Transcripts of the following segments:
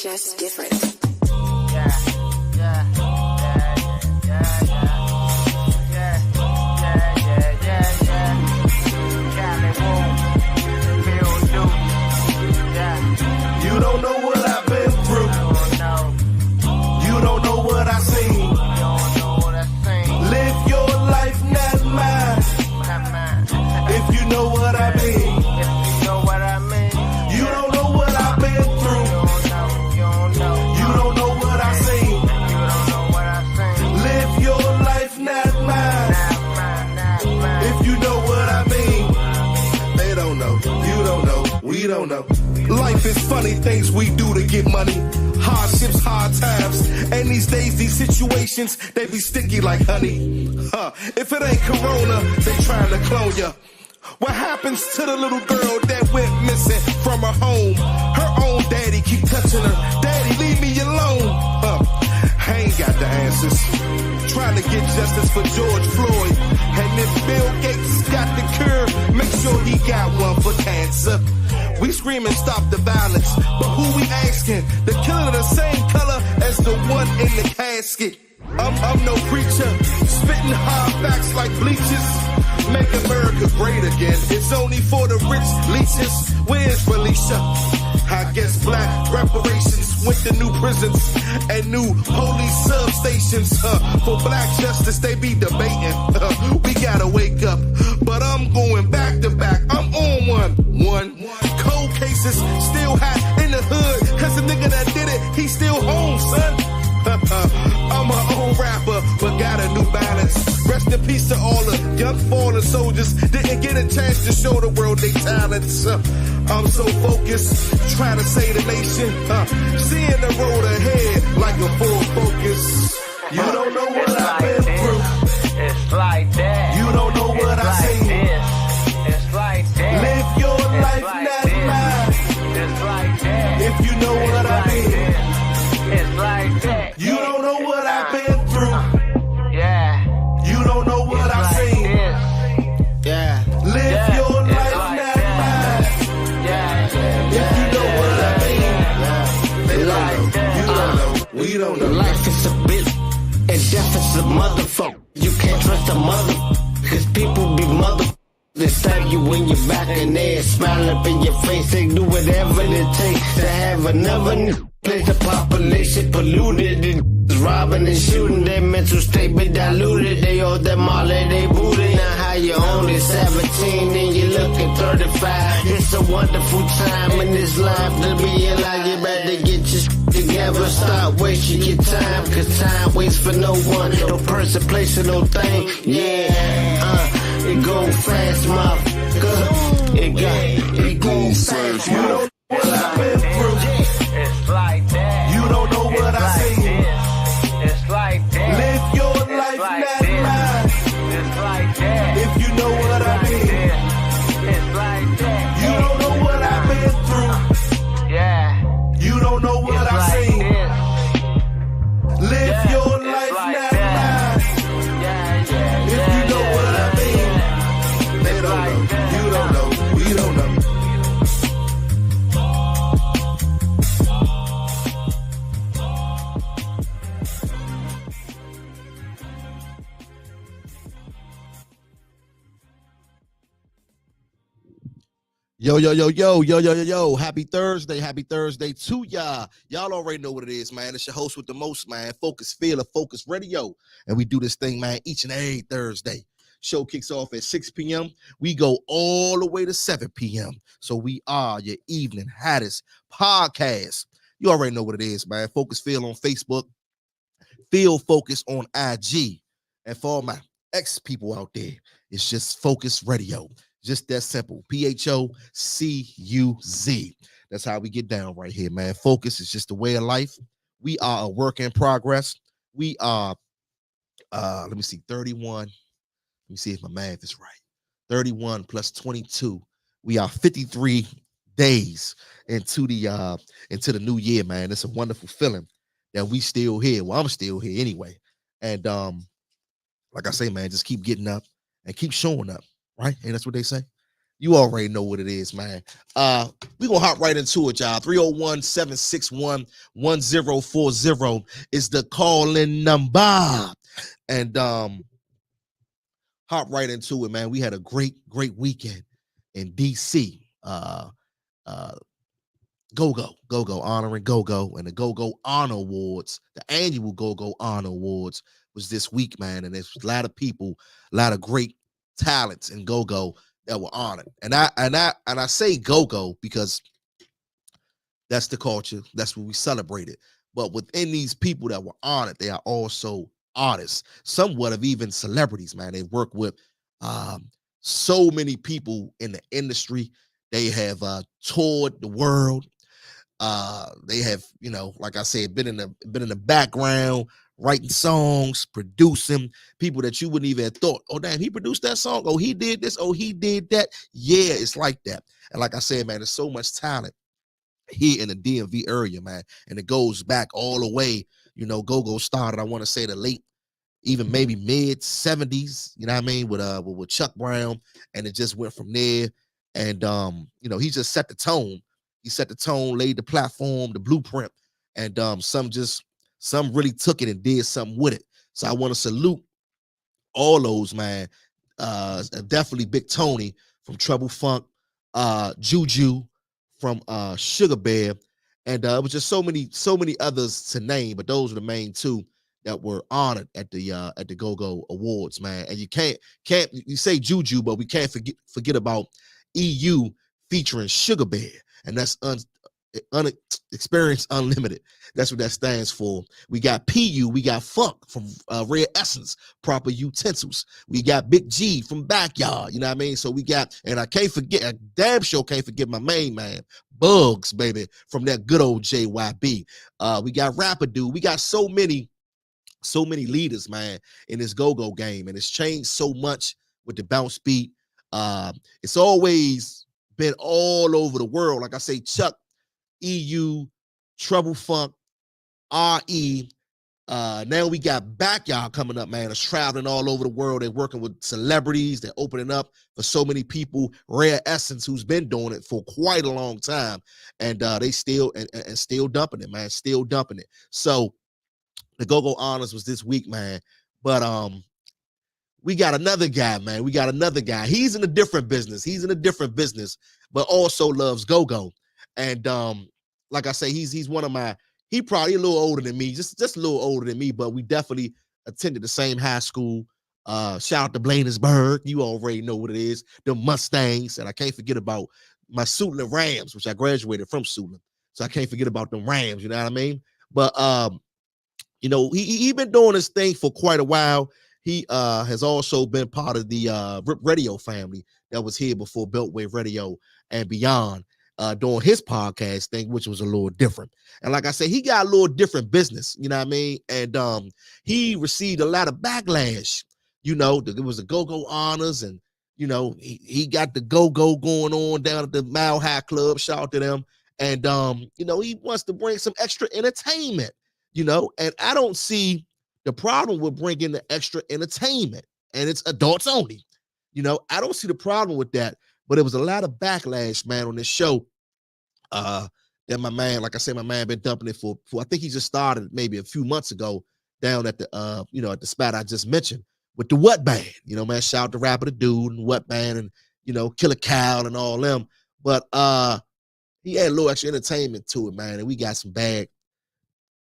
Just different. You don't know what I've been through. You don't know what I seen. Live your life, not mine. If you know what I mean. You don't know what I've been through. You don't know what I seen. Live your life, not mine. If you know what I mean. They don't know. You don't know. We don't know. Life is funny things we do to get money. Hardships, hard times. And these days, these situations, they be sticky like honey. If it ain't Corona, they trying to clone ya. What happens to the little girl that went missing from her home? Her own daddy keep touching her. Daddy, leave me alone. I ain't got the answers. Trying to get justice for George Floyd. And if Bill Gates got the cure, make sure he got one for cancer. We screaming stop the violence, but who we asking? The killer the same color as the one in the casket. I'm no preacher, spitting hard facts like bleachers. Make America great again. It's only for the rich leeches. Where's Felicia? I guess black reparations went to new prisons and new police substations. For black justice, they be debating. We gotta wake up, but I'm going back to back. I'm on one. Cold cases still hot in the hood, cause the nigga that did it, he still home, son. I'm my own rapper, but got a new balance. Rest in peace to all the young fallen soldiers. Didn't get a chance to show the world their talents. I'm so focused, trying to save the nation. Seeing the road ahead like a full focus. You don't know what I've been through. It's like that. You don't know what I seen. It's like that. Live your life, like not this. mine. It's like that. If you know what I mean. It's like that. You don't know what I've been through. Yeah. You don't know what I've seen. Yeah. Live your life, not mine. If you know what I mean. They don't know. You don't know. We don't know. Life is a bitch and death is a motherfucker. You can't trust a mother, cause people be motherfuckers. They stab you in your back and they smile up in your face. They do whatever it takes to have another place. The population polluted and robbing and shooting. Their mental state be diluted. They owe them all that they booted. Now how you only 17 and you looking 35. It's a wonderful time in this life to be alive. You better get your together. Stop wasting your time, cause time waits for no one. No person, place, or no thing. Yeah, it go fast, motherfucker. It go fast. You don't know what I've been through. It's like that. You don't know what I seen. It's like that. Live your life, not mine. It's like that. If you know what I mean. It's like that. You don't know what I've been through. Yeah. You don't know what It's I've like seen. this. Live your It's life, like not that. mine. If you know what I mean. They don't know. You don't know. We don't know. Yo. Happy Thursday to y'all. Y'all already know what it is, man. It's your host with the most, man. Focus Feel of Focus Radio. And we do this thing, man, each and every Thursday. Show kicks off at 6 p.m. We go all the way to 7 p.m. So we are your evening hottest podcast. You already know what it is, man. Focus Feel on Facebook. Feel Focus on IG. And for all my ex-people out there, it's just Focus Radio. Just that simple. PHOCUZ. That's how we get down right here, man. Focus is just a way of life. We are a work in progress. We are, let me see, 31. Let me see if my math is right. 31 plus 22. We are 53 days into the new year, man. It's a wonderful feeling that we still here. Well, I'm still here anyway. And like I say, man, just keep getting up and keep showing up. Right? And that's what they say. You already know what it is, man. We gonna hop right into it, y'all. 301-761-1040 is the call-in number. And hop right into it, man. We had a great weekend in DC. Uh Go honoring Go and the Go Honor Awards, the annual Go Honor Awards was this week, man. And there's a lot of people, a lot of great talents in Go that were honored. And I say Go because that's the culture, that's what we celebrated. But within these people that were honored, they are also artists, somewhat of even celebrities, man. They work with um, so many people in the industry. They have toured the world. They have, like I said, been in the background, writing songs, producing, people that you wouldn't even have thought, oh damn, he produced that song, oh he did this, oh he did that. Yeah, it's like that. And like I said, man, there's so much talent here in the DMV area, man, and it goes back all the way. Go started, I want to say, the late, even maybe mid 70s, you know what I mean, with Chuck Brown, and it just went from there. And he just set the tone. He set the tone, laid the platform, the blueprint, and some really took it and did something with it. So I want to salute all those, man. Definitely Big Tony from Trouble Funk, Juju from Sugar Bear, and it was just so many others to name, but those are the main two that were honored at the Go Awards, man. And you say Juju, but we can't forget about EU featuring Sugar Bear, and that's Experience Unlimited. That's what that stands for. We got PU, we got Funk from Rare Essence, Proper Utensils. We got Big G from Backyard, you know what I mean? So we got, and I damn sure can't forget my main man, Bugs, baby, from that good old JYB. We got Rapper Dude. We got so many leaders, man, in this go-go game, and it's changed so much with the bounce beat. It's always been all over the world. Like I say, Chuck, EU, Trouble Funk, RE. Now we got Backyard coming up, man. It's traveling all over the world. They're working with celebrities. They're opening up for so many people. Rare Essence, who's been doing it for quite a long time, and they still and still dumping it, man. Still dumping it. So the Go Honors was this week, man. But we got another guy, man. We got another guy. He's in a different business. But also loves go-go. And like I say, he's one of my, he probably a little older than me, just a little older than me, but we definitely attended the same high school. Shout out to Bladensburg. You already know what it is. The Mustangs. And I can't forget about my Suitland Rams, which I graduated from Suitland. So I can't forget about them Rams, you know what I mean? But he been doing this thing for quite a while. He has also been part of the Rip Radio family that was here before Beltway Radio and beyond, doing his podcast thing, which was a little different. And like I said, he got a little different business, you know what I mean? And he received a lot of backlash. It was the Go Honors, and he got the Go going on down at the Mile High Club. Shout out to them. And he wants to bring some extra entertainment. And I don't see the problem with bringing the extra entertainment, and it's adults only. I don't see the problem with that, but it was a lot of backlash, man, on this show. That my man, like I said, my man been dumping it for I think he just started maybe a few months ago down at the at the spot I just mentioned with the What Band. Man, shout out to Rapper the Dude and What Band and Killer Cow and all them. But he had a little extra entertainment to it, man, and we got some bad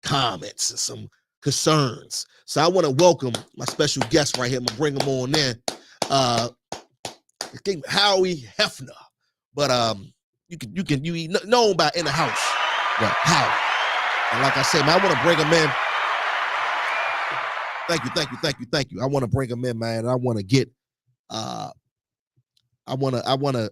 comments and some concerns. So I want to welcome my special guest right here. I'm gonna bring him on in. Howie Hefner, but you know him by in the house. But Howie, and like I said, man, I want to bring him in. Thank you. I want to bring him in, man. And I want to get. I want to.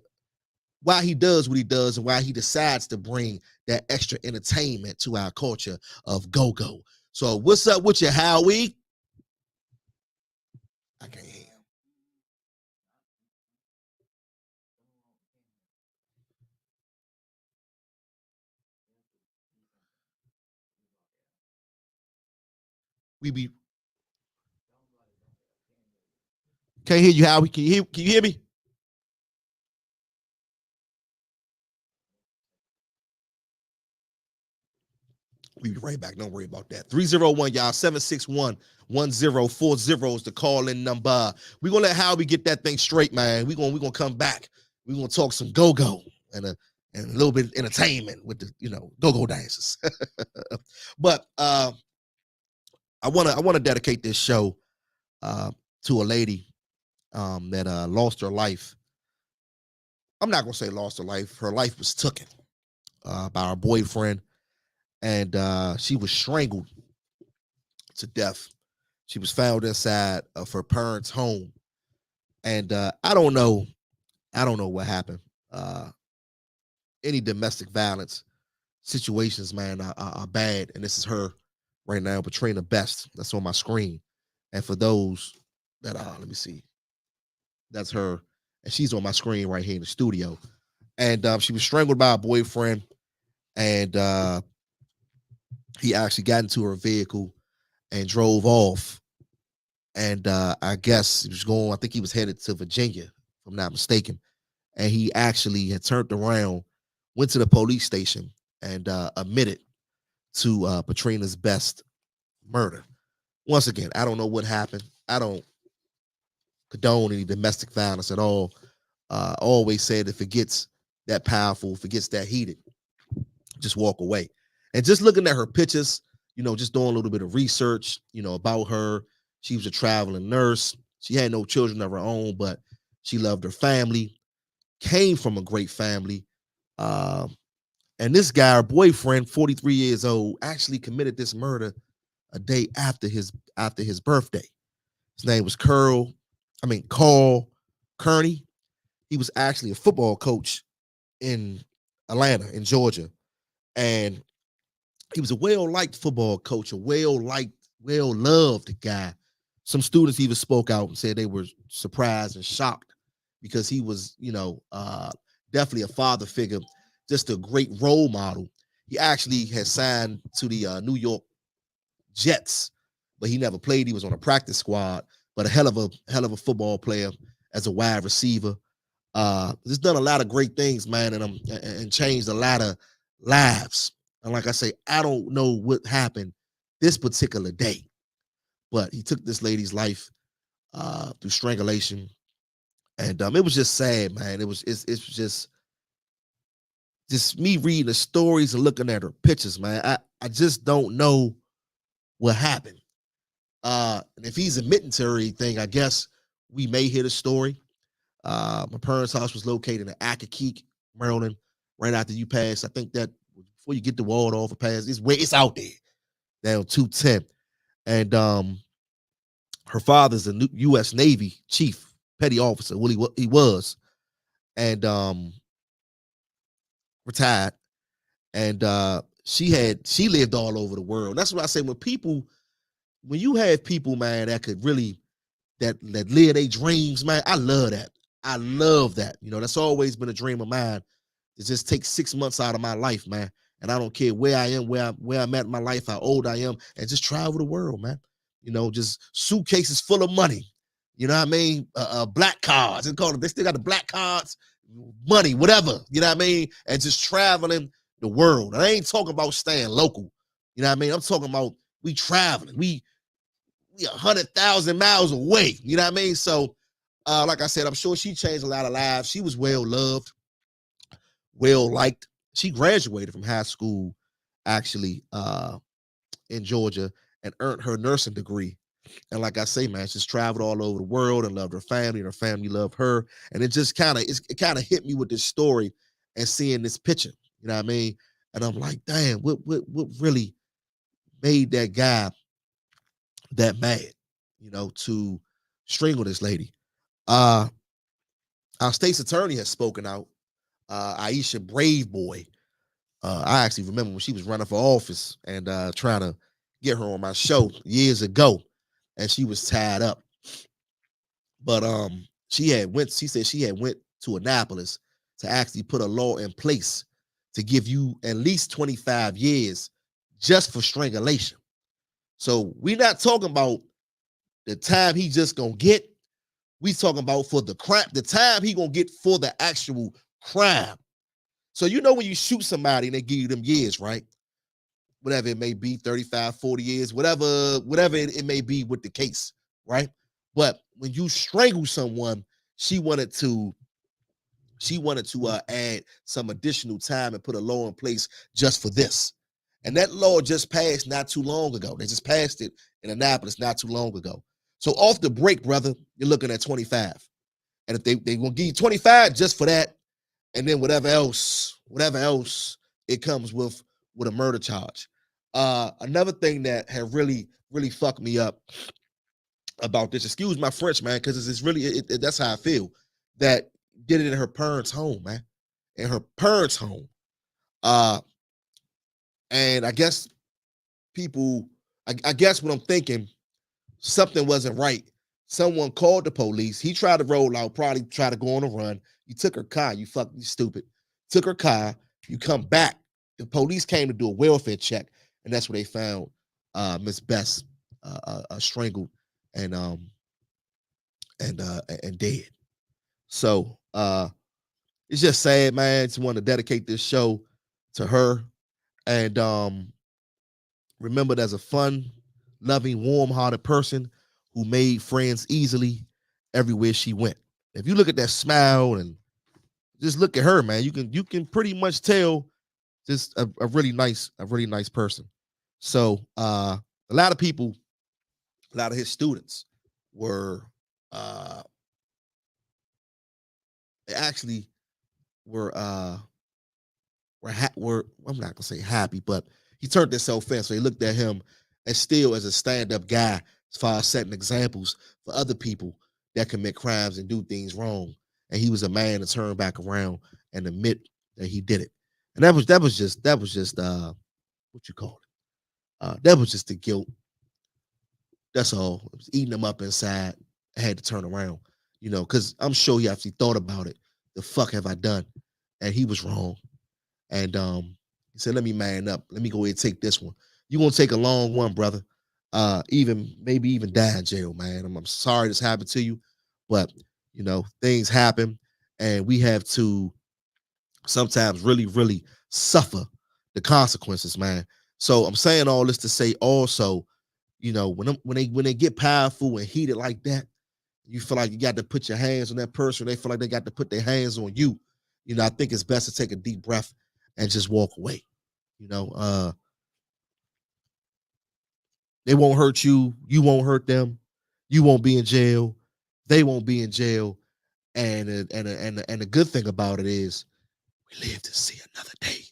Why he does what he does and why he decides to bring that extra entertainment to our culture of go-go. So what's up with you, Howie? I can't hear him. Can't hear you, Howie. Can you hear me? We'll be right back. Don't worry about that. 301, y'all. 761-1040 is the call-in number. We're going to let Howie get that thing straight, man. We're gonna come back. We're going to talk some go-go and a little bit of entertainment with the, go-go dancers. But I want to dedicate this show to a lady that lost her life. I'm not going to say lost her life. Her life was taken by her boyfriend. And she was strangled to death. She was found inside of her parents' home. And I don't know what happened. Any domestic violence situations, man, are bad. And this is her right now portraying the best. That's on my screen. And for those that let me see. That's her. And she's on my screen right here in the studio. And she was strangled by a boyfriend. And he actually got into her vehicle and drove off. And I guess he was I think he was headed to Virginia, if I'm not mistaken. And he actually had turned around, went to the police station, and admitted to Patrina's Best murder. Once again, I don't know what happened. I don't condone any domestic violence at all. I always said if it gets that powerful, if it gets that heated, just walk away. And just looking at her pictures, just doing a little bit of research, about her. She was a traveling nurse. She had no children of her own, but she loved her family, came from a great family. And this guy, her boyfriend, 43 years old, actually committed this murder a day after his birthday. His name was Carl Kearney. He was actually a football coach in Atlanta, in Georgia. And he was a well-liked football coach, a well-liked, well-loved guy. Some students even spoke out and said they were surprised and shocked because he was, definitely a father figure, just a great role model. He actually had signed to the New York Jets, but he never played. He was on a practice squad, but a hell of a football player as a wide receiver. Just done a lot of great things, man, and changed a lot of lives. And like I say, I don't know what happened this particular day, but he took this lady's life through strangulation, and it was just sad, man. It's just me reading the stories and looking at her pictures, man. I just don't know what happened. And if he's admitting to everything, I guess we may hear the story. My parents' house was located in Accokeek, Maryland, right after you pass. I think that before you get the Waldorf or pass, it's out there, down 210. And her father's a U.S. Navy chief, petty officer. Well, he was, and retired. And she lived all over the world. That's what I say. When you have people, man, that could really that live their dreams, man, I love that. I love that. That's always been a dream of mine, to just take 6 months out of my life, man. And I don't care where I am, where I'm at in my life, how old I am, and just travel the world, man. Just suitcases full of money. You know what I mean? Black cards. They still got the black cards, money, whatever. You know what I mean? And just traveling the world. And I ain't talking about staying local. You know what I mean? I'm talking about we traveling. We 100,000 miles away. You know what I mean? So, like I said, I'm sure she changed a lot of lives. She was well loved, well liked. She graduated from high school, actually, in Georgia, and earned her nursing degree. And like I say, man, she's traveled all over the world and loved her family, and her family loved her. And it just kind of hit me with this story and seeing this picture. You know what I mean? And I'm like, damn, what really made that guy that mad, to strangle this lady? Our state's attorney has spoken out. Aisha Braveboy. I actually remember when she was running for office and trying to get her on my show years ago, and she was tied up. But she said she had went to Annapolis to actually put a law in place to give you at least 25 years just for strangulation. So we're not talking about the time he just gonna get. We talking about for the crime, the time he gonna get for the actual crime. So when you shoot somebody and they give you them years, right? whatever it may be, 35, 40 years, whatever it may be with the case, right? But when you strangle someone, she wanted to add some additional time and put a law in place just for this. And that law just passed not too long ago. They just passed it in Annapolis not too long ago. So off the break, brother, you're looking at 25. And if they gonna give you 25 just for that, and then whatever else it comes with a murder charge. Another thing that had really fucked me up about this, excuse my French, man, because it's really that's how I feel, that did it in her parents' home, man, in her parents' home. And I guess people, I guess what I'm thinking, something wasn't right. Someone called the police. He tried to roll out, probably tried to go on a run. You took her car. You stupid. Took her car. You come back. The police came to do a welfare check, and that's where they found Miss Bess strangled and dead. So it's just sad, man. Just want to dedicate this show to her, and remember, there's a fun, loving, warm-hearted person who made friends easily everywhere she went. If you look at that smile and just look at her, man, you can pretty much tell just a really nice person. So a lot of people, a lot of his students were actually were I'm not gonna say happy, but he turned himself in. So they looked at him and still as a stand-up guy as far as setting examples for other people that commit crimes and do things wrong. And he was a man to turn back around and admit that he did it. And that was just what you call it. That was just the guilt. That's all. It was eating him up inside. I had to turn around, because I'm sure he actually thought about it. The fuck have I done? And he was wrong. And he said, let me man up. Let me go ahead and take this one. You're gonna take a long one, brother. Maybe even die in jail, man. I'm sorry this happened to you, but things happen, and we have to sometimes really, really suffer the consequences, man. So I'm saying all this to say also, when they get powerful and heated like that, you feel like you got to put your hands on that person. They feel like they got to put their hands on you. I think it's best to take a deep breath and just walk away. They won't hurt you. You won't hurt them. You won't be in jail. They won't be in jail. And the good thing about it is we live to see another day.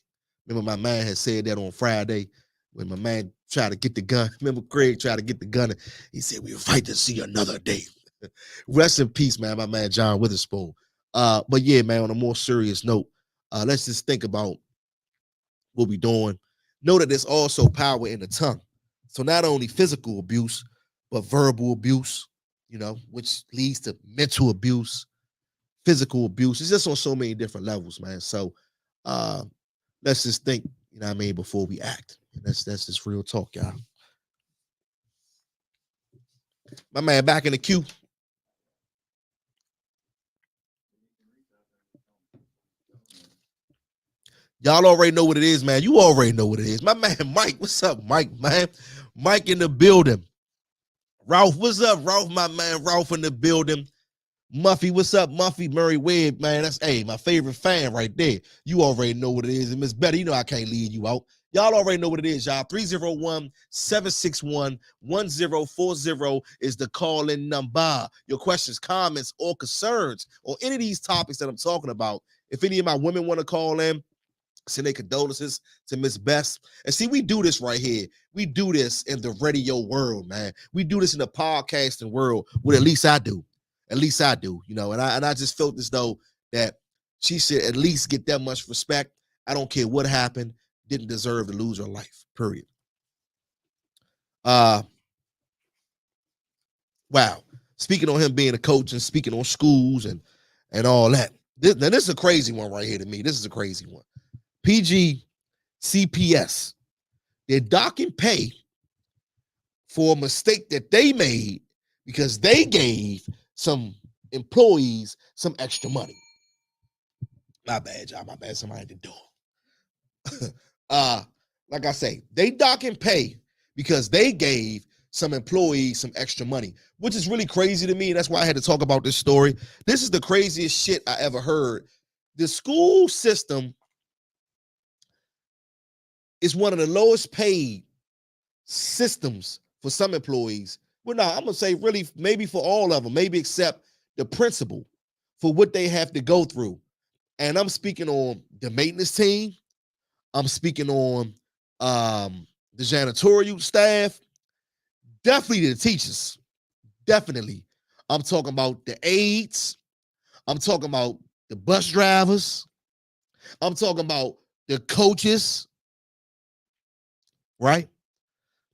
Remember, my man had said that on Friday when my man tried to get the gun. Remember, Craig tried to get the gun. He said, we'll fight to see another day. Rest in peace, man, my man John Witherspoon. But yeah, man, on a more serious note, let's just think about what we're doing. Know that there's also power in the tongue. So not only physical abuse, but verbal abuse, which leads to mental abuse, physical abuse. It's just on so many different levels, man. So let's just think, before we act. And that's just real talk, y'all. My man back in the queue. Y'all already know what it is, man. You already know what it is. My man Mike, what's up, Mike, man? Mike in the building. Ralph, what's up, Ralph? My man Ralph in the building. Muffy, what's up, Muffy? Murray Webb, man. That's my favorite fan right there. You already know what it is. And Miss Betty, I can't leave you out. Y'all already know what it is, y'all. 301-761-1040 is the call-in number. Your questions, comments, or concerns on any of these topics that I'm talking about. If any of my women want to call in, send their condolences to Miss Bess. And see, we do this right here. We do this in the radio world, man. We do this in the podcasting world. Well, at least I do. At least I do, and I just felt as though that she should at least get that much respect. I don't care what happened. Didn't deserve to lose her life, period. Wow. Speaking on him being a coach and speaking on schools and all that. Now, this is a crazy one right here to me. This is a crazy one. PG CPS. They're docking pay for a mistake that they made because they gave some employees some extra money. My bad, y'all. My bad. Somebody at the door. like I say, they docking pay because they gave some employees some extra money, which is really crazy to me. That's why I had to talk about this story. This is the craziest shit I ever heard. The school system is one of the lowest paid systems for some employees. Well, no, I'm gonna say really maybe for all of them, maybe except the principal for what they have to go through. And I'm speaking on the maintenance team. I'm speaking on the janitorial staff, definitely the teachers, definitely. I'm talking about the aides. I'm talking about the bus drivers. I'm talking about the coaches, right?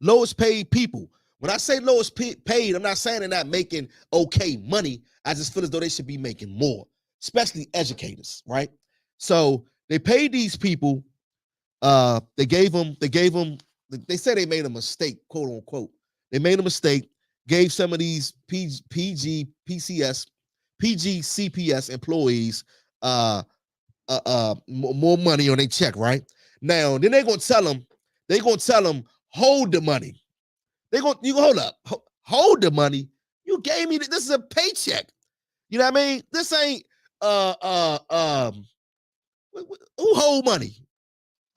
Lowest paid people. When I say lowest paid, I'm not saying they're not making okay money. I just feel as though they should be making more, especially educators, right? So they paid these people. They said they made a mistake, quote unquote. They made a mistake, gave some of these PG, PCS, PG, CPS employees more money on their check, right? Now, then they're gonna tell them, hold the money. Hold up, hold the money. You gave me this is a paycheck. You know what I mean? This ain't who hold money?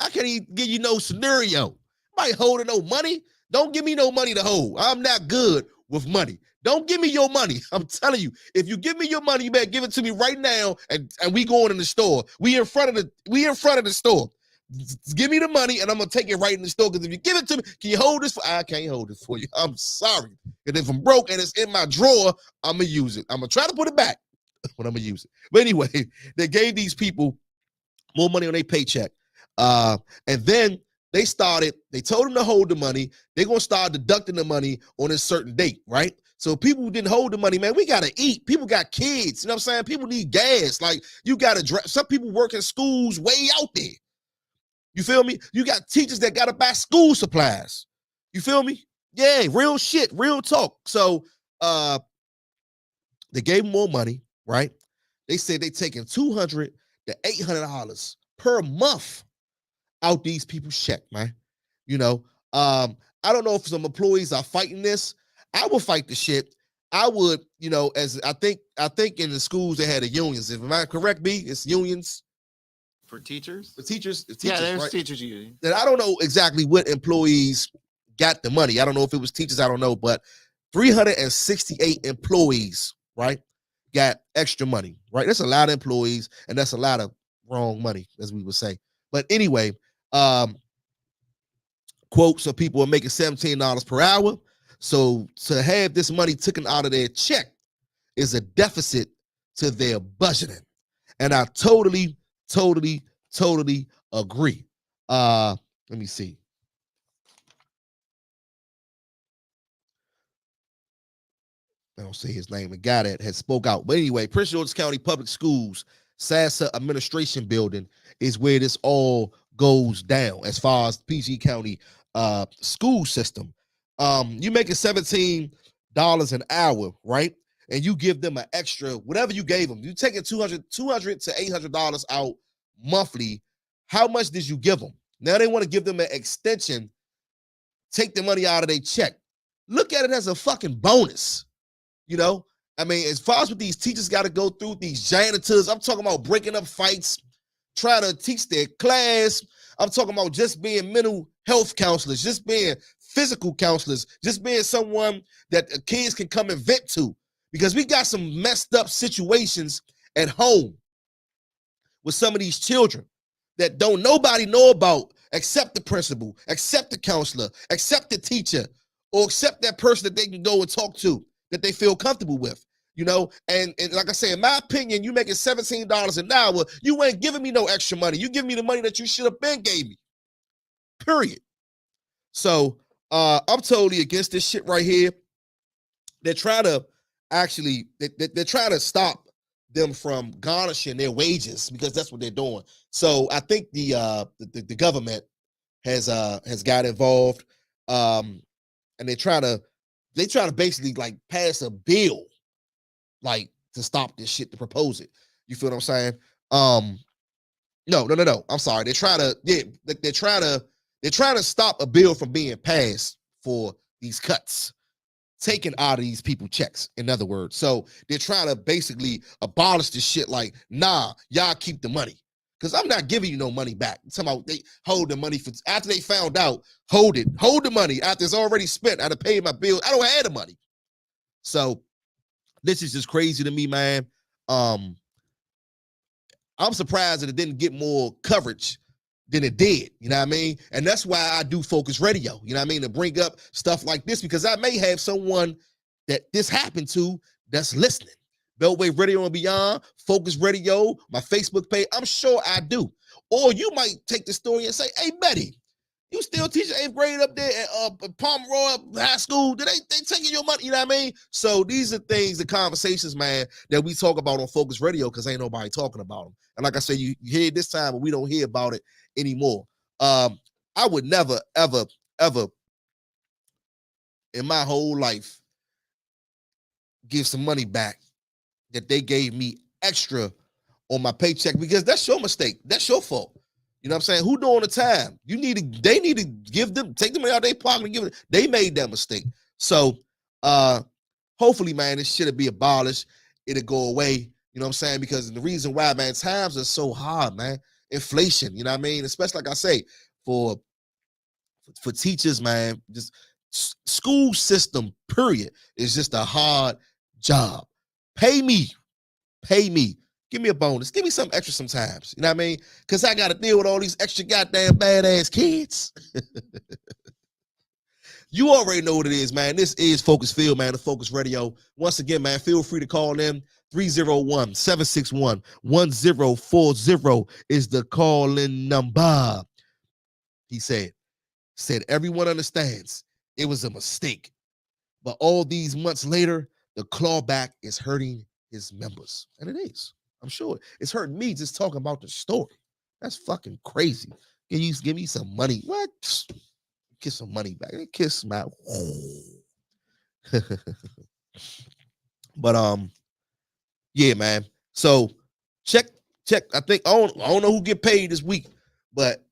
I can't even give you no scenario. Nobody holding no money. Don't give me no money to hold. I'm not good with money. Don't give me your money. I'm telling you, if you give me your money, you better give it to me right now. And we going in the store. We in front of the store. Give me the money and I'm gonna take it right in the store. Because if you give it to me, can you hold this? I can't hold it for you. I'm sorry. And if I'm broke and it's in my drawer, I'm gonna use it. I'm gonna try to put it back, but I'm gonna use it. But anyway, they gave these people more money on their paycheck. And then they told them to hold the money. They're going to start deducting the money on a certain date, right? So people who didn't hold the money, man, we got to eat. People got kids. You know what I'm saying? People need gas. Like, you got to drive. Some people work in schools way out there. You feel me? You got teachers that got to buy school supplies. You feel me? Yeah, real shit, real talk. So they gave them more money, right? They said they taking $200 to $800 per month out these people's check, man. You know, I don't know if some employees are fighting this. I would fight the shit. I would, as I think in the schools they had the unions. If am I correct, B? It's unions for teachers. The teachers, yeah, there's right? teachers union. And I don't know exactly what employees got the money. I don't know if it was teachers. I don't know, but 368 employees, right, got extra money, right? That's a lot of employees, and that's a lot of wrong money, as we would say. But anyway, quote, so people are making $17 per hour. So to have this money taken out of their check is a deficit to their budgeting. And I totally agree. Let me see. I don't see his name. The guy that had spoke out. But anyway, Prince George's County Public Schools, SASA Administration Building is where this all goes down as far as PG County school system. You making $17 an hour, right? And you give them an extra, whatever you gave them. You taking $200 to $800 out monthly. How much did you give them? Now they want to give them an extension, take the money out of their check. Look at it as a fucking bonus. I mean, as far as what these teachers got to go through, these janitors, I'm talking about breaking up fights, trying to teach their class. I'm talking about just being mental health counselors, just being physical counselors, just being someone that kids can come and vent to. Because we got some messed up situations at home with some of these children that don't nobody know about except the principal, except the counselor, except the teacher, or except that person that they can go and talk to that they feel comfortable with. And like I say, in my opinion, you making $17 an hour, you ain't giving me no extra money. You give me the money that you should have been gave me. Period. So I'm totally against this shit right here. They're trying to they're trying to stop them from garnishing their wages because that's what they're doing. So I think the government has got involved, and they try to basically like pass a bill like to stop this shit, to propose it. You feel what I'm saying? No. I'm sorry. They're trying to They're trying to stop a bill from being passed for these cuts, taken out of these people checks, in other words. So they're trying to basically abolish this shit like, nah, y'all keep the money. Because I'm not giving you no money back. Somehow they hold the money for after they found out, hold the money after it's already spent. I'd have paid my bill. I don't have the money. So this is just crazy to me, man. I'm surprised that it didn't get more coverage than it did, you know what I mean? And that's why I do Phocuz Radio, you know what I mean? To bring up stuff like this, because I may have someone that this happened to that's listening. Beltway Radio and Beyond, Phocuz Radio, my Facebook page, I'm sure I do. Or you might take the story and say, hey, Betty, you still teaching 8th grade up there at Pomeroy High School? Did they taking your money? You know what I mean? So these are things, the conversations, man, that we talk about on Phocuz Radio because ain't nobody talking about them. And like I said, you hear it this time, but we don't hear about it anymore. I would never, ever, ever in my whole life give some money back that they gave me extra on my paycheck because that's your mistake. That's your fault. You know what I'm saying? Who doing the time? They need to take them out of their pocket and give it. They made that mistake. So hopefully, man, this shit'll be abolished. It'll go away. You know what I'm saying? Because the reason why, man, times are so hard, man. Inflation, you know what I mean? Especially like I say, for teachers, man, just school system, period, is just a hard job. Pay me. Give me a bonus. Give me something extra sometimes. You know what I mean? Because I got to deal with all these extra goddamn badass kids. You already know what it is, man. This is Phocuz Field, man, the Phocuz Radio. Once again, man, feel free to call in. 301-761-1040 is the call-in number. He said, everyone understands it was a mistake. But all these months later, the clawback is hurting his members. And it is. I'm sure it's hurting me just talking about the story. That's fucking crazy. Can you give me some money? What? Kiss some money back. Kiss my. But yeah, man. So check. I think I don't know who get paid this week, but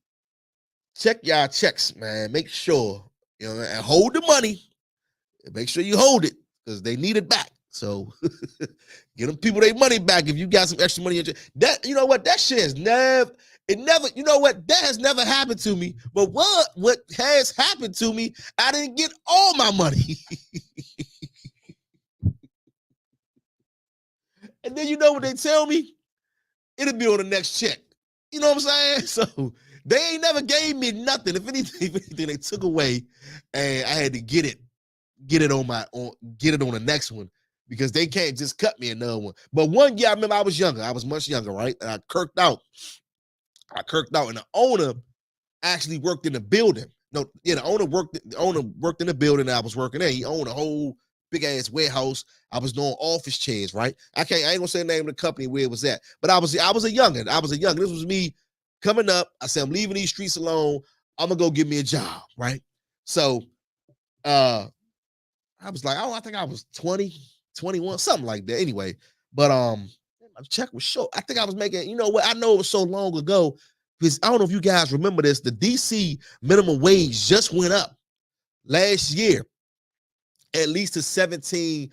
check y'all checks, man. Make sure and hold the money. Make sure you hold it because they need it back. So get them people their money back if you got some extra money. That you know what? That shit has never. You know what? That has never happened to me. But what has happened to me, I didn't get all my money. And then you know what they tell me? It'll be on the next check. You know what I'm saying? So they ain't never gave me nothing. If anything, they took away, and I had to get it on the next one because they can't just cut me another one. But one year, I remember I was younger. I was much younger, right? And I kirked out, and the owner actually worked in the building. The owner worked in the building that I was working in. He owned a whole big ass warehouse. I was doing office chairs, right? I ain't gonna say the name of the company where it was at, but I was a youngin. This was me coming up. I said, I'm leaving these streets alone. I'm gonna go get me a job, right? So I was like, I think I was 20, 21, something like that. Anyway, but my check was short. I think I was making, you know what? I know it was so long ago because I don't know if you guys remember this. The DC minimum wage just went up last year, at least to $17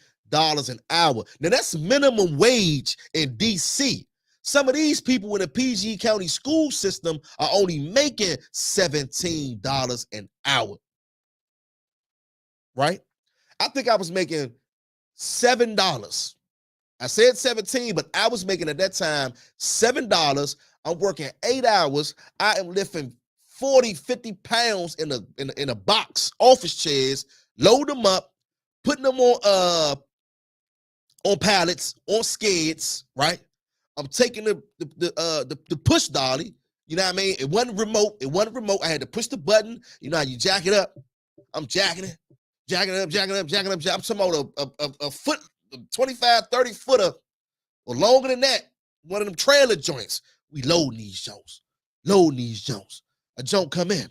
an hour. Now that's minimum wage in DC. Some of these people in the PG County school system are only making $17 an hour. Right? I think I was making $7. I said 17, but I was making at that time $7. I'm working 8 hours. I am lifting 40, 50 pounds in a box, office chairs, load them up, putting them on pallets, on skids, right? I'm taking the push dolly. You know what I mean? It wasn't remote. I had to push the button. You know how you jack it up? I'm jacking it. I'm talking about a foot, 25, 30 footer, or longer than that. One of them trailer joints. We loading these joints. A joint come in.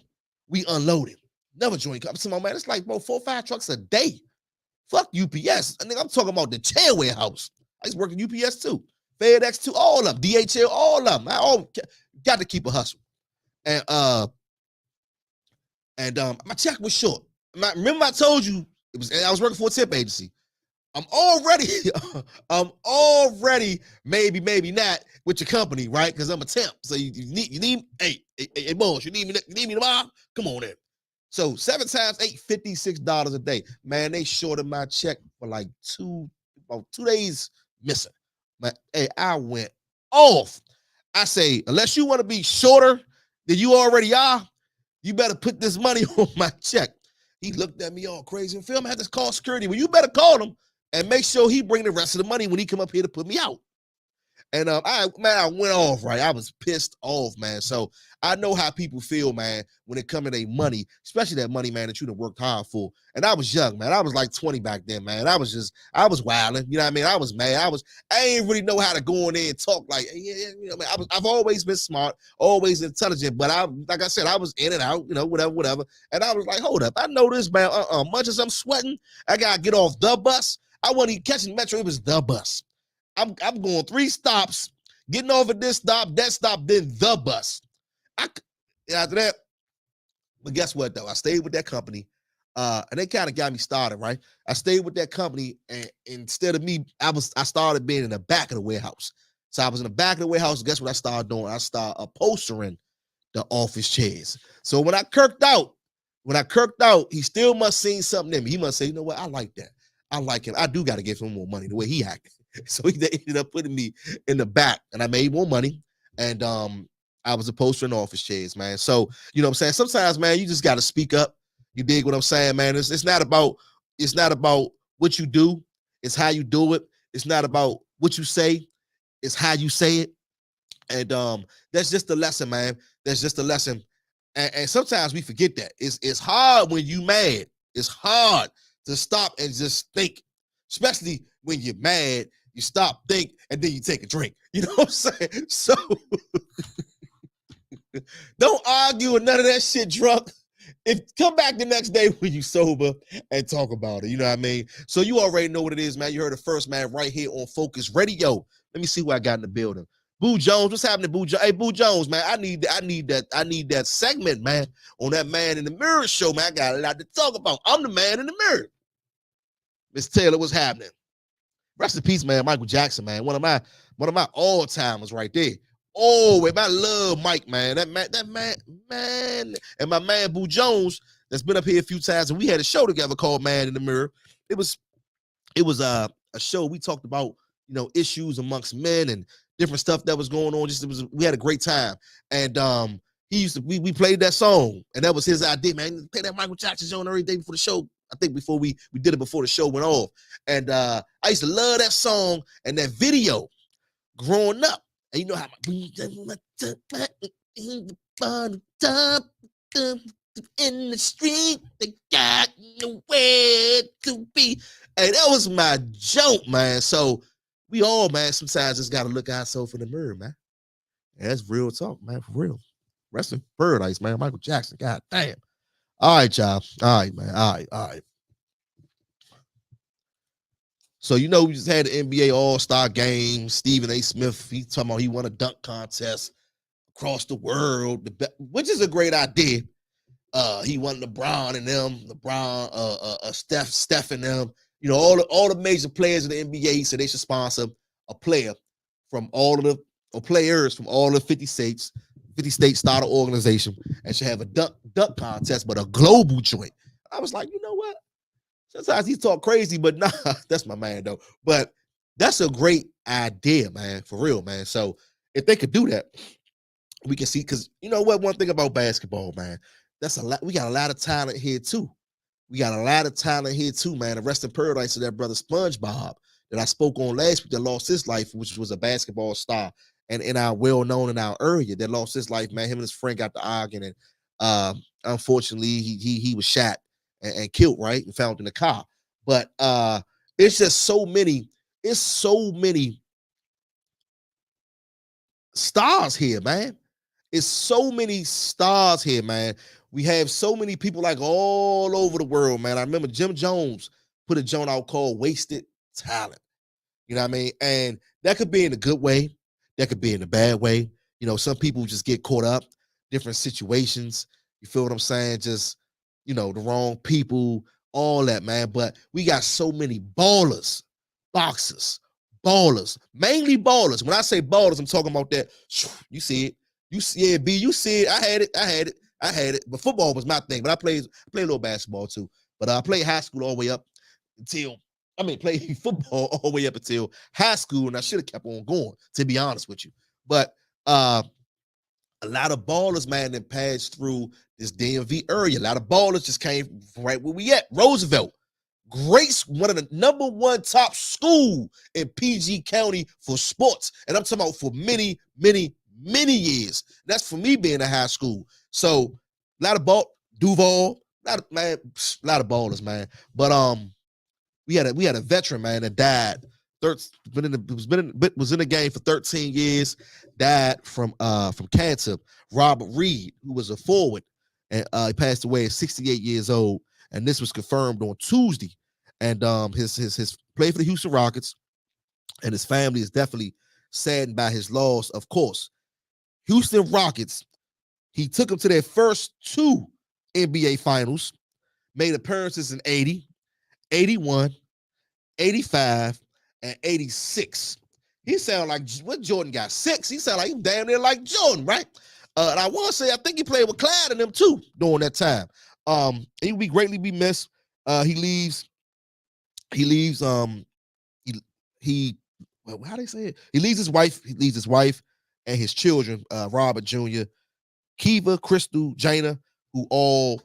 We unload it. Another joint comes. I'm man, it's like, bro, 4 or 5 trucks a day. Fuck UPS. I think I'm talking about the chair warehouse. I used to work at UPS too. FedEx too, all of them. DHL, all of them. I got to keep a hustle. And And my check was short. Remember I told you I was working for a tip agency. I'm already maybe not with your company, right? Because I'm a temp. So you need hey boss, you need me tomorrow? Come on in. So 7 times 8, $56 a day. Man, they shorted my check for like about 2 days missing. Man, hey, I went off. I say, unless you want to be shorter than you already are, you better put this money on my check. He looked at me all crazy and film. I had to call security. Well, you better call him and make sure he bring the rest of the money when he come up here to put me out. And I went off, right? I was pissed off, man. So I know how people feel, man, when it comes to their money, especially that money, man, that you done worked hard for. And I was young, man. I was like 20 back then, man. I was wilding. You know what I mean? I was mad. I ain't really know how to go in there and talk like, yeah, you know, man. I've always been smart, always intelligent, but like I said, I was in and out, you know, whatever. And I was like, hold up, I know this, man. Much as I'm sweating, I gotta get off the bus. I wasn't even catching Metro. It was the bus. I'm going 3 stops, getting off at this stop, that stop, then the bus. After that, but guess what though? I stayed with that company, and they kind of got me started, right? I stayed with that company, and instead of me, I started being in the back of the warehouse. So I was in the back of the warehouse. Guess what I started doing? I started upholstering the office chairs. So when I kirked out, he still must seen something in me. He must say, you know what? I like that. I like him. I do got to give him more money the way he acted. So he ended up putting me in the back, and I made more money. And I was upholstering office chairs, man. So you know what I'm saying? Sometimes, man, you just got to speak up. You dig what I'm saying, man? It's not about what you do. It's how you do it. It's not about what you say. It's how you say it. And that's just a lesson, man. That's just a lesson. And sometimes we forget that. It's hard when you mad. It's hard to stop and just think, especially when you're mad. You stop, think, and then you take a drink. You know what I'm saying? So don't argue with none of that shit drunk. Come back the next day when you sober and talk about it. You know what I mean? So you already know what it is, man. You heard it first, man, right here on Phocuz Radio. Let me see what I got in the building. Boo Jones, what's happening, Boo Jones? Hey, Boo Jones, man, I need that segment, man, on that Man in the Mirror show, man. I got a lot to talk about. I'm the man in the mirror. Miss Taylor, what's happening? Rest in peace, man. Michael Jackson, man. One of my all-timers right there. Oh, and I love Mike, man. That man. And my man Boo Jones, that's been up here a few times, and we had a show together called Man in the Mirror. It was a show we talked about, you know, issues amongst men and different stuff that was going on. We had a great time. And we played that song, and that was his idea, man. Play that Michael Jackson song every day before the show. I think before we did it before the show went off. And I used to love that song and that video growing up. And you know how in the street, they got nowhere to be. Hey, that was my joke, man. So we all, man, sometimes just got to look ourselves in the mirror, man. And that's real talk, man, for real. Rest in paradise, man. Michael Jackson, god damn. All right, y'all. All right, man. All right. So, you know, we just had the NBA All-Star game. Stephen A. Smith, he talking about he won a dunk contest across the world, which is a great idea. He won LeBron and them, Steph and them. You know, all the major players in the NBA, he said they should sponsor a player from players from all the 50 states start an organization and should have a dunk contest, but a global joint. I was like, you know what? Sometimes he talk crazy, but nah, that's my man though. But that's a great idea, man, for real, man. So if they could do that, we can see, because you know what? One thing about basketball, man, that's a lot. We got a lot of talent here too. Man. And rest in paradise to that brother SpongeBob that I spoke on last week that lost his life, which was a basketball star and in our well-known in our area that lost his life, man. Him and his friend got to arguing, and unfortunately he was shot and killed, right? And found in the car. But it's just so many stars here, man. It's so many stars here, man. We have so many people like all over the world, man. I remember Jim Jones put a joint out called Wasted Talent. You know what I mean? And that could be in a good way. That could be in a bad way. You know, some people just get caught up, different situations. You feel what I'm saying? Just the wrong people, all that, man. But we got so many ballers, boxers, ballers, mainly ballers. When I say ballers, I'm talking about that. You see it. You see it, B. You see it. I had it. But football was my thing. But I played a little basketball too. But I played high school all the way up until played football all the way up until high school, and I should have kept on going, to be honest with you. But a lot of ballers, man, that passed through this DMV area. A lot of ballers just came right where we at. Roosevelt, Grace, one of the number one top school in PG County for sports. And I'm talking about for many, many, many years. That's for me being in high school. So a lot of Duval, a lot of ballers, man. But we had a veteran, man, that died. Was in the game for 13 years. Died from cancer. Robert Reed, who was a forward, and he passed away at 68 years old. And this was confirmed on Tuesday. And his play for the Houston Rockets, and his family is definitely saddened by his loss. Of course, Houston Rockets. He took them to their first 2 NBA Finals. Made appearances in 80. 81, 85, and 86. He sound like what Jordan got 6. He sound like he damn near like Jordan, right? And I want to say I think he played with Clyde and them too during that time. He will be greatly be missed. He leaves. How they say it? He leaves his wife and his children, Robert Jr., Kiva, Crystal, Jana, who all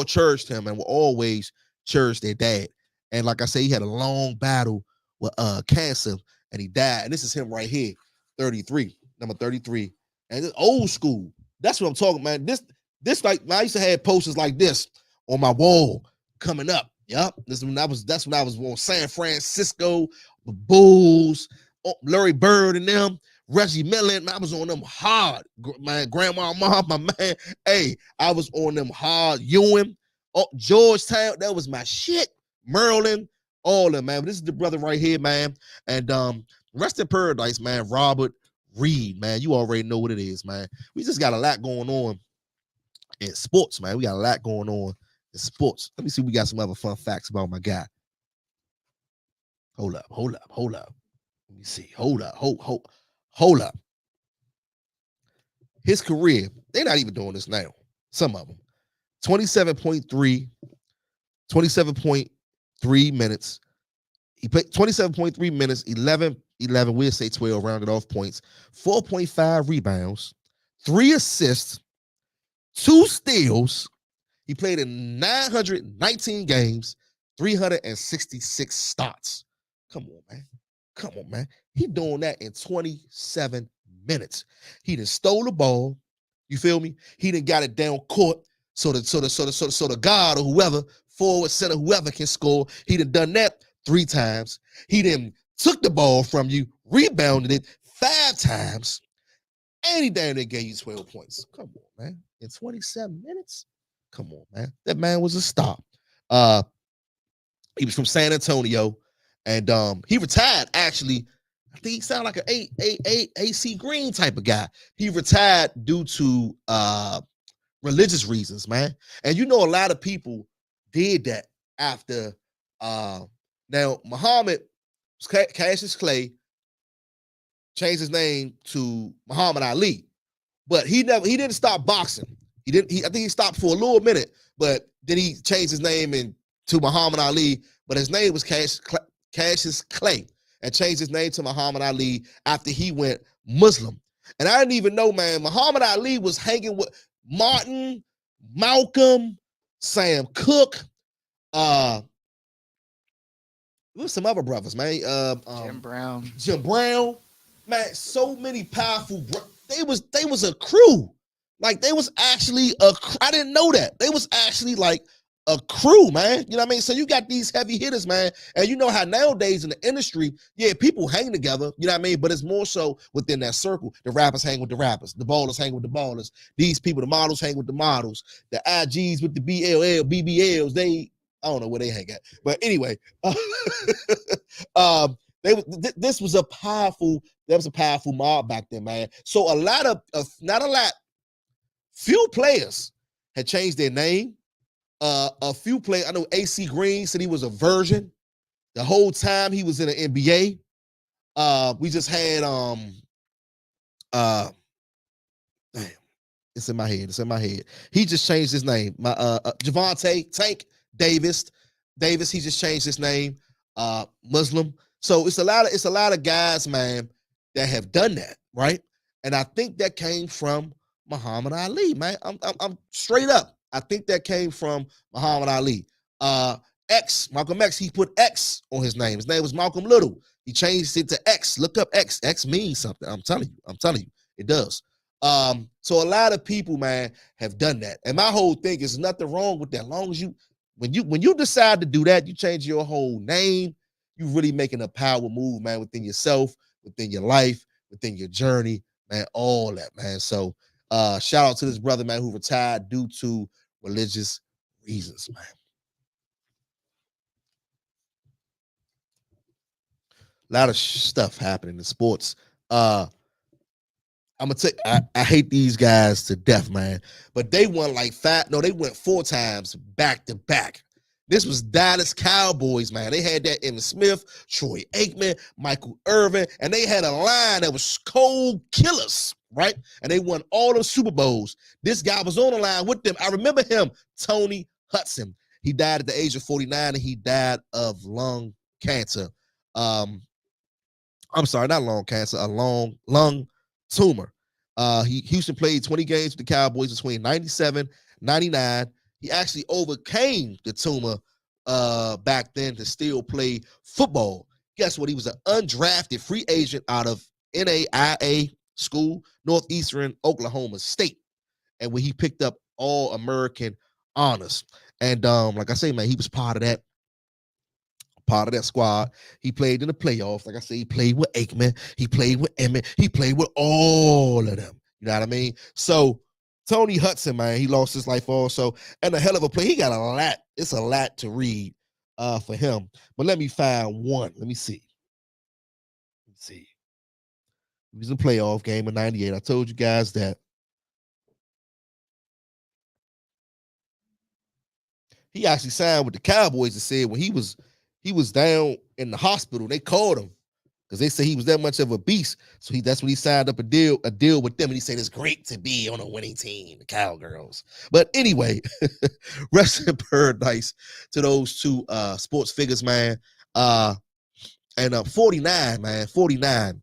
cherished him and will always cherish their dad. And like I say, he had a long battle with cancer, and he died. And this is him right here, 33, number 33. And it's old school. That's what I'm talking about. This like I used to have posters like this on my wall coming up. Yep. That's when I was on San Francisco, the Bulls, Larry Bird and them. Reggie Miller, I was on them hard. My grandma, mom, my man. Hey, I was on them hard. Ewing, Georgetown, that was my shit. Maryland, all of them, man. But this is the brother right here, man. And rest in paradise, man. Robert Reed, man. You already know what it is, man. We just got a lot going on in sports, man. We got a lot going on in sports. Let me see if we got some other fun facts about my guy. Hold up. Let me see. Hold up. His career, they're not even doing this now. Some of them. 27.3 minutes. He played 27.3 minutes, 11, we'll say 12 rounded off points, 4.5 rebounds, 3 assists, 2 steals. He played in 919 games, 366 starts. Come on, man. He doing that in 27 minutes. He done stole the ball. You feel me? He done got it down court so the guard or whoever, forward, center, whoever can score. He done that 3 times. He then took the ball from you, rebounded it 5 times, and he damn near gave you 12 points. Come on, man. In 27 minutes? Come on, man. That man was a star. He was from San Antonio, and he retired, actually. I think he sounded like an AC Green type of guy. He retired due to religious reasons, man. And you know, a lot of people did that after. Now, Muhammad Cassius Clay changed his name to Muhammad Ali, but he didn't stop boxing. I think he stopped for a little minute, but then he changed his name to Muhammad Ali. But his name was Cassius Clay, and changed his name to Muhammad Ali after he went Muslim. And I didn't even know, man, Muhammad Ali was hanging with Martin, Malcolm, Sam Cooke, what's some other brothers, man? Jim Brown, man. So many powerful. They was a crew. Like they was actually I didn't know that they was actually like a crew, man. You know what I mean? So you got these heavy hitters, man. And you know how nowadays in the industry, yeah, people hang together. You know what I mean? But it's more so within that circle. The rappers hang with the rappers. The ballers hang with the ballers. These people, the models hang with the models. The IGs with the BBLs. I don't know where they hang at, but anyway, this was a powerful mob back then, man. So few players had changed their name, A few players. I know AC Green said he was a virgin the whole time he was in the NBA. We just had damn, it's in my head. It's in my head. He just changed his name. My Javante Tank Davis. He just changed his name. Muslim. So it's a lot of guys, man, that have done that, right? And I think that came from Muhammad Ali, man. I'm straight up. I think that came from Muhammad Ali. Malcolm X, he put X on his name. His name was Malcolm Little. He changed it to X. Look up X. X means something. I'm telling you, it does. So a lot of people, man, have done that. And my whole thing is nothing wrong with that. As long as when you decide to do that, you change your whole name, you really making a power move, man, within yourself, within your life, within your journey, man, all that, man. So shout out to this brother, man, who retired due to religious reasons, man. A lot of stuff happening in sports. I'm gonna take. I hate these guys to death, man. But they won like they went 4 times back to back. This was Dallas Cowboys, man. They had that Emmitt Smith, Troy Aikman, Michael Irvin, and they had a line that was cold killers, right? And they won all those Super Bowls. This guy was on the line with them. I remember him, Tony Hudson. He died at the age of 49, and he died of lung cancer. I'm sorry, not lung cancer, a lung tumor. Houston played 20 games with the Cowboys between 97, 99. He actually overcame the tumor back then to still play football. Guess what? He was an undrafted free agent out of NAIA school, Northeastern Oklahoma State. And when he picked up All-American honors. And like I say, man, he was part of that squad. He played in the playoffs. Like I said, he played with Aikman. He played with Emmett. He played with all of them. You know what I mean? So Tony Hudson, man, he lost his life also. And a hell of a play. He got a lot. It's a lot to read for him. But let me find one. Let me see. He was in a playoff game in 98. I told you guys that. He actually signed with the Cowboys and said when he was down in the hospital, they called him because they said he was that much of a beast. So that's when he signed up a deal with them. And he said it's great to be on a winning team, the Cowgirls. But anyway, rest in paradise to those two sports figures, man. And 49, man, 49.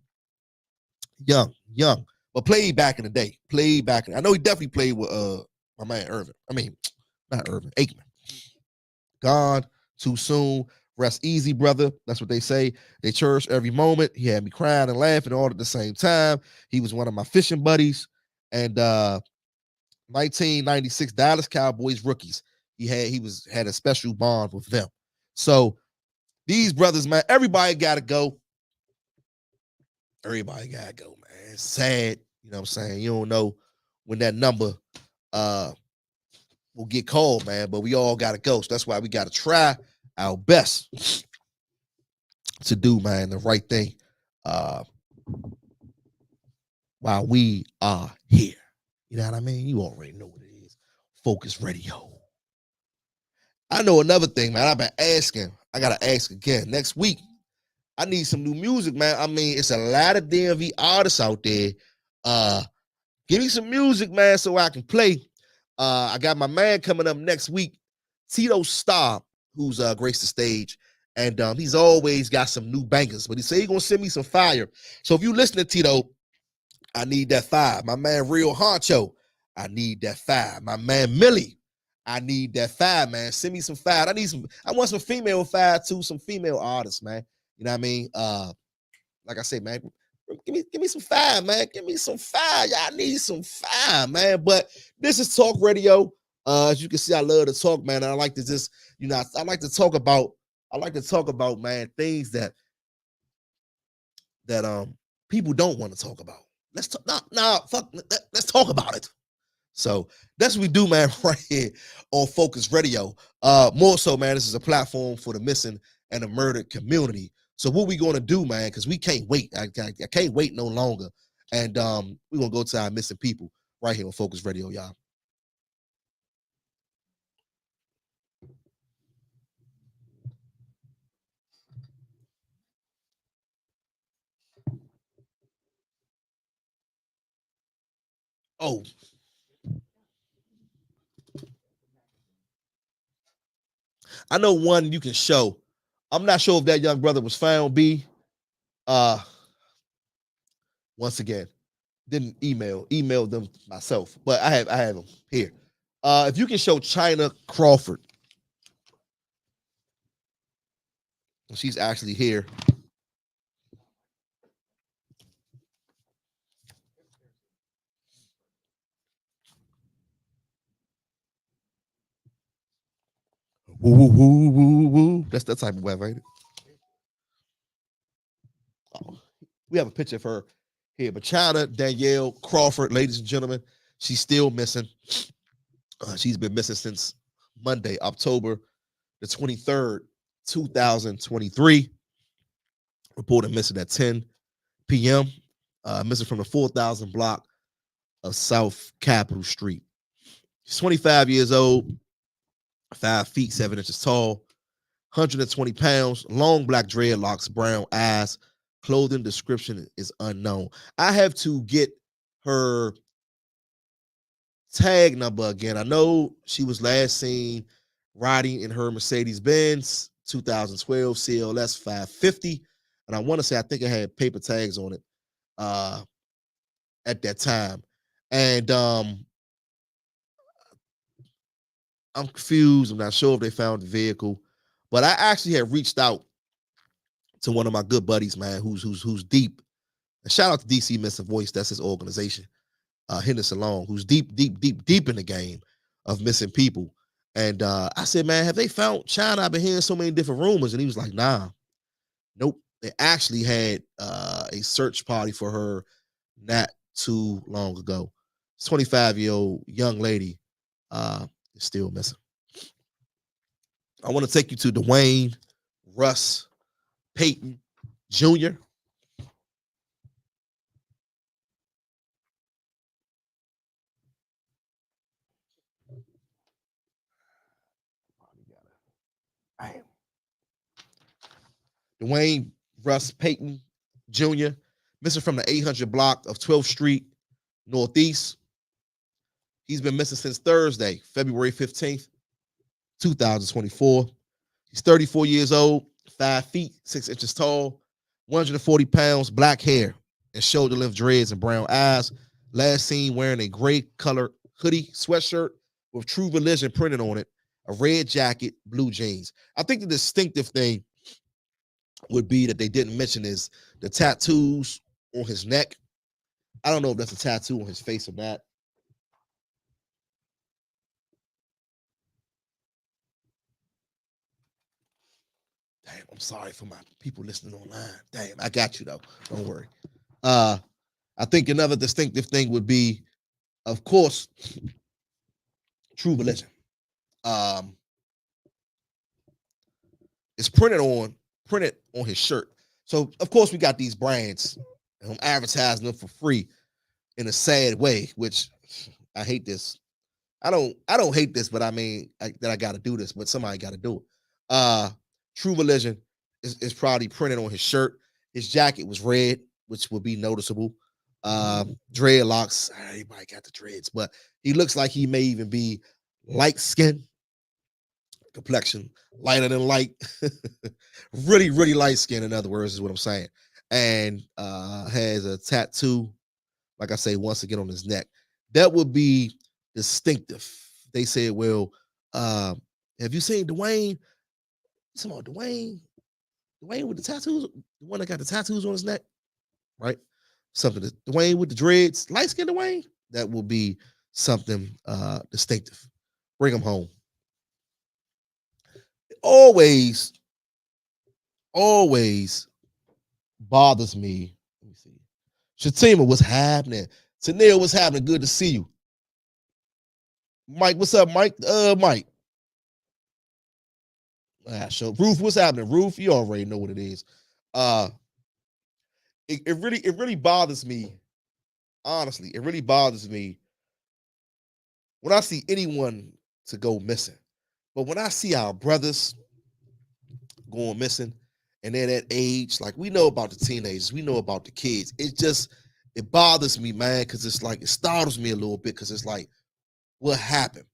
Young, but played back in the day. I know he definitely played with my man Irvin. I mean, not Irvin, Aikman. Gone too soon. Rest easy, brother. That's what they say. They cherish every moment. He had me crying and laughing all at the same time. He was one of my fishing buddies. And 1996 Dallas Cowboys rookies. He had a special bond with them. So these brothers, man, everybody gotta go. Everybody gotta go, man. It's sad. You know what I'm saying? You don't know when that number will get called, man, but we all gotta go. So that's why we gotta try our best to do, man, the right thing while we are here. You know what I mean? You already know what it is. Focus Radio. I know another thing, man. I've been asking. I gotta ask again. Next week, I need some new music, man. I mean, it's a lot of DMV artists out there. Give me some music, man, so I can play. I got my man coming up next week, Tito Starr, who's graced the stage, and he's always got some new bangers. But he said he's gonna send me some fire. So if you listen to Tito, I need that fire. My man Real Honcho, I need that fire. My man Millie, I need that fire, man. Send me some fire. I want some female fire too, some female artists, man. You know what I mean? Like I said, man, give me some fire, man. Give me some fire. Y'all need some fire, man. But this is Talk Radio. As you can see, I love to talk, man. And I like to just, I like to talk about, man, things that people don't want to talk about. Let's talk. Let's talk about it. So that's what we do, man, right here on Focus Radio. More so, man, this is a platform for the missing and the murdered community. So what we going to do, man, because we can't wait. I can't wait no longer. And we're going to go to our missing people right here on Focus Radio, y'all. Oh. I know one you can show. I'm not sure if that young brother was found. B. Once again, didn't emailed them myself, but I have them here. If you can show China Crawford, she's actually here. Woo, woo, woo, woo, woo. That's that type of weather, ain't it? Oh, we have a picture of her here. But China Danielle Crawford, ladies and gentlemen, she's still missing. She's been missing since Monday, October the 23rd, 2023. Reported missing at 10 p.m. Missing from the 4,000 block of South Capitol Street. She's 25 years old, 5 feet 7 inches tall, 120 pounds, long black dreadlocks, brown eyes. Clothing description is unknown. I have to get her tag number again. I know she was last seen riding in her Mercedes-Benz 2012 CLS 550. And I want to say, I think it had paper tags on it at that time. And I'm confused. I'm not sure if they found the vehicle. But I actually had reached out to one of my good buddies, man, who's deep. And shout out to DC Missing Voice. That's his organization. Henderson Long, who's deep in the game of missing people. And I said, man, have they found China? I've been hearing so many different rumors. And he was like, nah, nope. They actually had a search party for her not too long ago. 25-year-old young lady is still missing. I want to take you to Dwayne Russ Payton Jr. Dwayne Russ Payton Jr., missing from the 800 block of 12th Street Northeast. He's been missing since Thursday, February 15th, 2024. He's 34 years old, 5 feet, 6 inches tall, 140 pounds, black hair, and shoulder-length dreads and brown eyes. Last seen wearing a gray color hoodie sweatshirt with True Religion printed on it, a red jacket, blue jeans. I think the distinctive thing would be that they didn't mention is the tattoos on his neck. I don't know if that's a tattoo on his face or not. Damn, I'm sorry for my people listening online. Damn, I got you though. Don't worry. I think another distinctive thing would be, of course, True Religion. It's printed on his shirt. So of course we got these brands and I'm advertising them for free in a sad way, which I hate this. I don't hate this, but I mean that I got to do this, but somebody got to do it. True Religion is probably printed on his shirt. His jacket was red, which would be noticeable. Dreadlocks, everybody got the dreads, but he looks like he may even be light skin, complexion lighter than light, really light skin. In other words, is what I'm saying, and has a tattoo, like I say, once again on his neck. That would be distinctive. They said, well, have you seen Dwayne? Come on, Dwayne with the tattoos, the one that got the tattoos on his neck, right? Something that Dwayne with the dreads, light skinned Dwayne, that will be something distinctive. Bring him home. Always bothers me. Let me see. Shatima, what's happening? Tanil, what's happening? Good to see you. Mike, what's up, Mike? Mike. So Ruth, what's happening? Ruth, you already know what it is. It really bothers me. Honestly, it really bothers me when I see anyone to go missing. But when I see our brothers going missing and they're that age, like we know about the teenagers, we know about the kids. it bothers me, man, because it's like it startles me a little bit because it's like, what happened?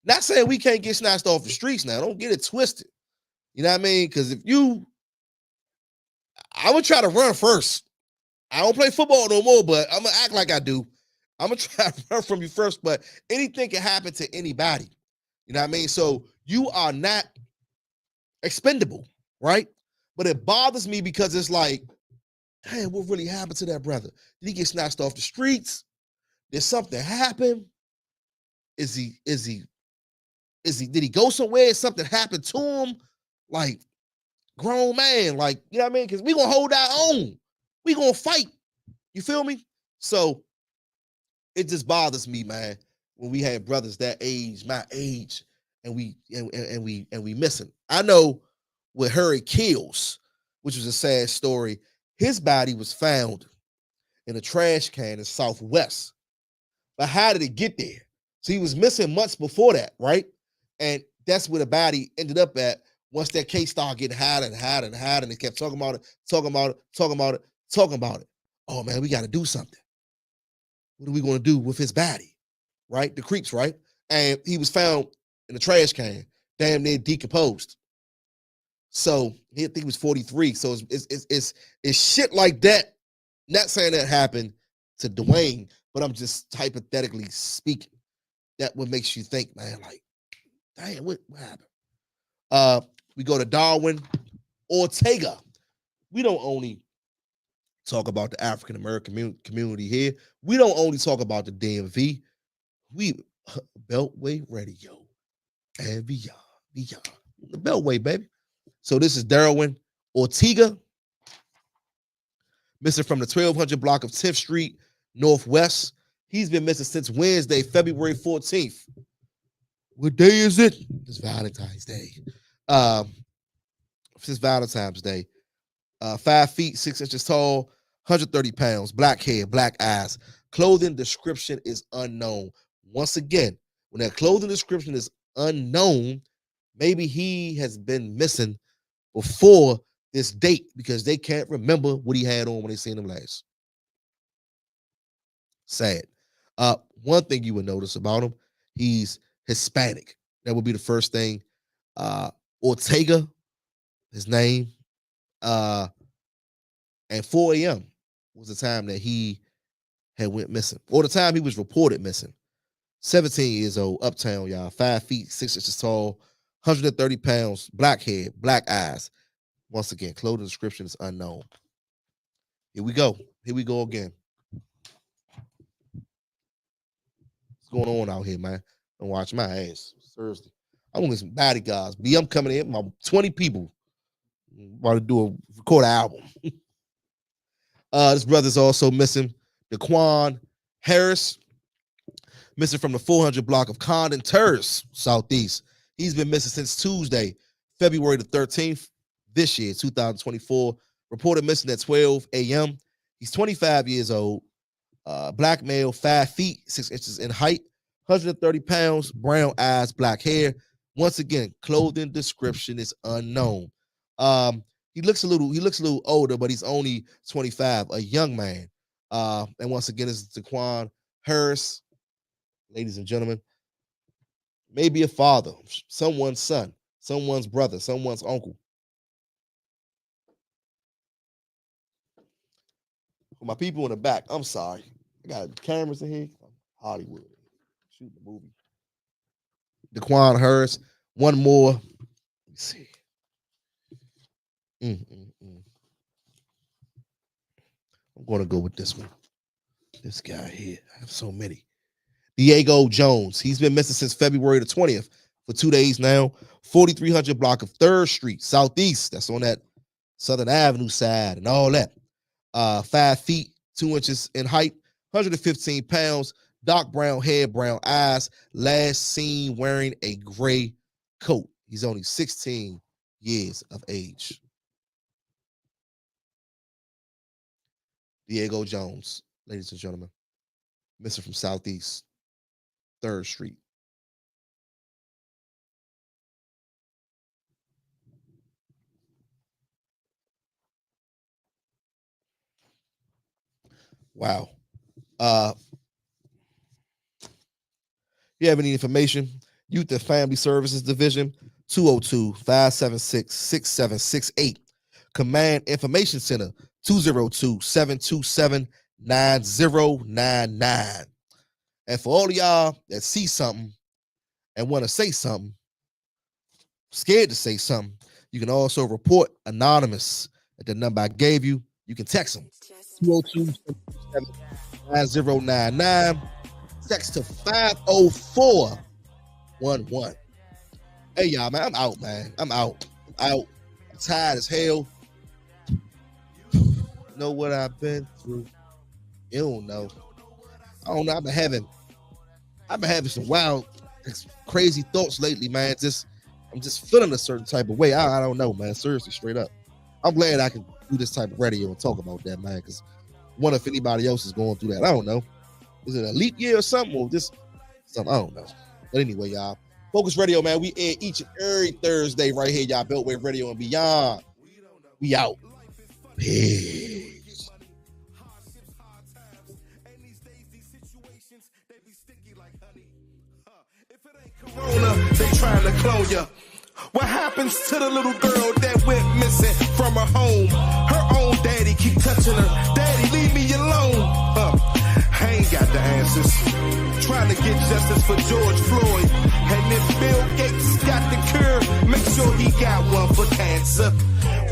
Not saying we can't get snatched off the streets now. Don't get it twisted. You know what I mean? Because I would try to run first. I don't play football no more, but I'm gonna act like I do. I'm gonna try to run from you first, but anything can happen to anybody. You know what I mean? So you are not expendable, right? But it bothers me because it's like, hey, what really happened to that brother? Did he get snatched off the streets? Did something happen? Did he go somewhere? Something happened to him? Like, grown man, like, you know what I mean? Because we gonna hold our own. We gonna fight. You feel me? So it just bothers me, man, when we have brothers that age, my age, and we missing. I know with Harry Kills, which was a sad story, his body was found in a trash can in Southwest. But how did it get there? So he was missing months before that, right? And that's where the body ended up at once that case started getting hotter and hotter and hotter, and they kept talking about it, talking about it, talking about it, talking about it. Oh man, we got to do something. What are we going to do with his body? Right? The creeps, right? And he was found in a trash can, damn near decomposed. So I think he was 43. So it's shit like that. Not saying that happened to Dwayne, but I'm just hypothetically speaking. That what makes you think, man, like, damn, what happened? We go to Darwin, Ortega. We don't only talk about the African American community here. We don't only talk about the DMV. We Beltway Radio and beyond, the Beltway, baby. So this is Darwin Ortega, missing from the 1200 block of 10th Street Northwest. He's been missing since Wednesday, February 14th. What day is it? It's Valentine's Day. Since Valentine's Day. 5 feet, 6 inches tall, 130 pounds, black hair, black eyes. Clothing description is unknown. Once again, when that clothing description is unknown, maybe he has been missing before this date because they can't remember what he had on when they seen him last. Sad. One thing you would notice about him, he's Hispanic. That would be the first thing. Ortega, his name. And 4 a.m. was the time that he had went missing, or the time he was reported missing. 17 years old, uptown, y'all. 5 feet, 6 inches tall, 130 pounds, black hair, black eyes. Once again, clothing description is unknown. Here we go. Here we go again. What's going on out here, man? Don't watch my ass. Thursday. I want some bodyguards. I'm coming in, my 20 people. About to do a record an album. This brother's also missing. Daquan Harris, missing from the 400 block of Condon Terrace, Southeast. He's been missing since Tuesday, February the 13th, this year, 2024. Reported missing at 12 a.m. He's 25 years old, black male, 5 feet, 6 inches in height, 130 pounds, brown eyes, black hair. Once again, clothing description is unknown. He looks a little older, but he's only 25, a young man. And once again, it's Daquan Harris, ladies and gentlemen. Maybe a father, someone's son, someone's brother, someone's uncle. For my people in the back, I'm sorry. I got cameras in here. Hollywood. Shooting the movie. Daquan Harris. One more. Let me see. I'm going to go with this one. This guy here. I have so many. Diego Jones. He's been missing since February the 20th for 2 days now. 4300 block of 3rd Street, Southeast. That's on that Southern Avenue side and all that. 5 feet, 2 inches in height, 115 pounds, dark brown hair, brown eyes. Last seen wearing a gray coat. He's only 16 years of age. Diego Jones, ladies and gentlemen, missing from Southeast, 3rd Street. Wow. you have any information, Youth and Family Services Division, 202-576-6768. Command Information Center, 202-727-9099. And for all of y'all that see something and want to say something, scared to say something, you can also report anonymous at the number I gave you. You can text them, 202-727-9099. Text to 50411. Hey, y'all, man, I'm out, man. I'm out. I'm tired as hell. Know what I've been through. You don't know. I don't know. I've been having some wild, crazy thoughts lately, man. I'm just feeling a certain type of way. I don't know, man. Seriously, straight up. I'm glad I can do this type of radio and talk about that, man, because I wonder if anybody else is going through that. I don't know. Is it a leap year or something? Or just something? I don't know. But anyway, y'all. Phocuz Radio, man. We air each and every Thursday right here, y'all. Beltway Radio and beyond. We out. Peace. Corona, they trying to clone ya. What happens to the little girl that went missing from her home? Her own daddy keep touching her. Daddy, leave me alone. I ain't got the answers. Trying to get justice for George Floyd. And if Bill Gates got the cure, make sure he got one for cancer.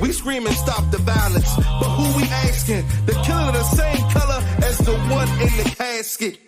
We screaming stop the violence, but who we asking? The killer the same color as the one in the casket.